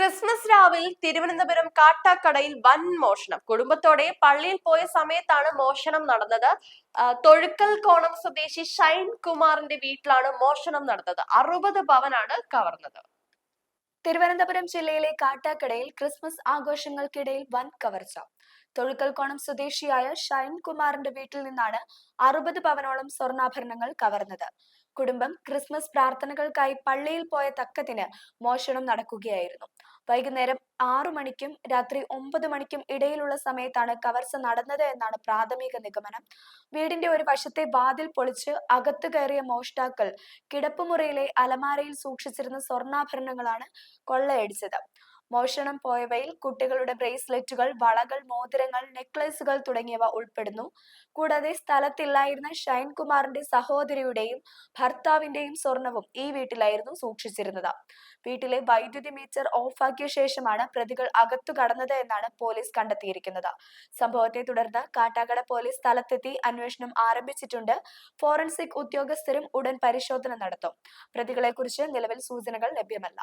Christmas രാവിൽ തിരുവനന്തപുരം കാട്ടാക്കടയിൽ വൻ മോഷണം. കുടുംബത്തോടെ പള്ളിയിൽ പോയ സമയത്താണ് മോഷണം നടന്നത്. തൊഴുക്കൽ കോണം സ്വദേശി ഷൈൻ കുമാറിന്റെ വീട്ടിലാണ് മോഷണം നടന്നത്. 60 പവനാണ് കവർന്നത്. തിരുവനന്തപുരം ജില്ലയിലെ കാട്ടാക്കടയിൽ ക്രിസ്മസ് ആഘോഷങ്ങൾക്കിടയിൽ വൻ കവർച്ച. തൊഴുക്കൽക്കോണം സ്വദേശിയായ ഷൈൻ കുമാറിന്റെ വീട്ടിൽ നിന്നാണ് 60 പവനോളം സ്വർണ്ണാഭരണങ്ങൾ കവർന്നത്. കുടുംബം ക്രിസ്മസ് പ്രാർത്ഥനകൾക്കായി പള്ളിയിൽ പോയ തക്കത്തിന് മോഷണം നടക്കുകയായിരുന്നു. വൈകുന്നേരം 6 മണിക്കും രാത്രി 9 മണിക്കും ഇടയിലുള്ള സമയത്താണ് കവർച്ച നടന്നത് എന്നാണ് പ്രാഥമിക നിഗമനം. വീടിന്റെ ഒരു വശത്തെ വാതിൽ പൊളിച്ച് അകത്ത് കയറിയ മോഷ്ടാക്കൾ കിടപ്പുമുറിയിലെ അലമാരയിൽ സൂക്ഷിച്ചിരുന്ന സ്വർണ്ണാഭരണങ്ങളാണ് കൊള്ളയടിച്ചത്. മോഷണം പോയവയിൽ കുട്ടികളുടെ ബ്രേസ്ലെറ്റുകൾ, വളകൾ, മോതിരങ്ങൾ, നെക്ലേസുകൾ തുടങ്ങിയവ ഉൾപ്പെടുന്നു. കൂടാതെ സ്ഥലത്തില്ലായിരുന്ന ഷൈൻ കുമാറിന്റെ സഹോദരിയുടെയും ഭർത്താവിന്റെയും സ്വർണവും ഈ വീട്ടിലായിരുന്നു സൂക്ഷിച്ചിരുന്നത്. വീട്ടിലെ വൈദ്യുതി മീറ്റർ ഓഫാക്കിയ ശേഷമാണ് പ്രതികൾ അകത്തു കടന്നത് എന്നാണ് പോലീസ് കണ്ടെത്തിയിരിക്കുന്നത്. സംഭവത്തെ തുടർന്ന് കാട്ടാക്കട പോലീസ് സ്ഥലത്തെത്തി അന്വേഷണം ആരംഭിച്ചിട്ടുണ്ട്. ഫോറൻസിക് ഉദ്യോഗസ്ഥരും ഉടൻ പരിശോധന നടത്തും. പ്രതികളെക്കുറിച്ച് നിലവിൽ സൂചനകൾ ലഭ്യമല്ല.